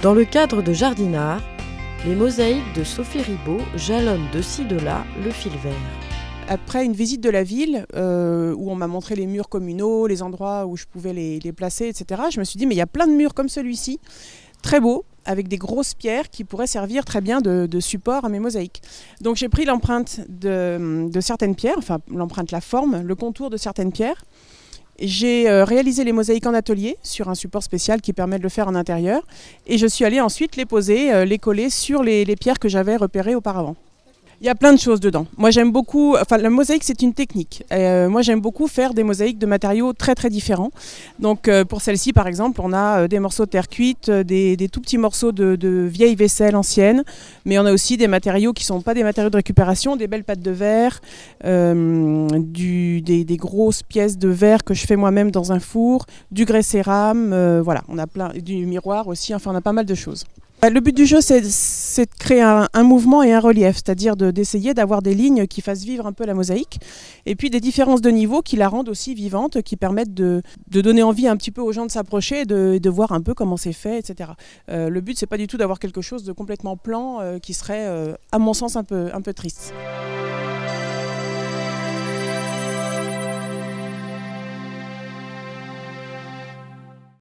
Dans le cadre de Jardinart, les mosaïques de Sophie Ribaud jalonnent de ci de là le fil vert. Après une visite de la ville, où on m'a montré les murs communaux, les endroits où je pouvais les placer, etc., je me suis dit, mais il y a plein de murs comme celui-ci, très beaux, avec des grosses pierres qui pourraient servir très bien de support à mes mosaïques. Donc j'ai pris l'empreinte de certaines pierres, enfin l'empreinte, la forme, le contour de certaines pierres. J'ai réalisé les mosaïques en atelier sur un support spécial qui permet de le faire en intérieur. Et je suis allée ensuite les poser, les coller sur les pierres que j'avais repérées auparavant. Il y a plein de choses dedans. Moi j'aime beaucoup, la mosaïque c'est une technique. Moi j'aime beaucoup faire des mosaïques de matériaux très très différents. Donc pour celle-ci par exemple, on a des morceaux de terre cuite, des tout petits morceaux de vieilles vaisselles anciennes, mais on a aussi des matériaux qui ne sont pas des matériaux de récupération, des belles pattes de verre, des grosses pièces de verre que je fais moi-même dans un four, du grès cérame, voilà, on a plein, du miroir aussi, enfin on a pas mal de choses. Le but du jeu, c'est de créer un mouvement et un relief, c'est-à-dire d'essayer d'avoir des lignes qui fassent vivre un peu la mosaïque, et puis des différences de niveau qui la rendent aussi vivante, qui permettent de donner envie un petit peu aux gens de s'approcher et de voir un peu comment c'est fait, etc. Le but, c'est pas du tout d'avoir quelque chose de complètement plan qui serait, à mon sens, un peu triste.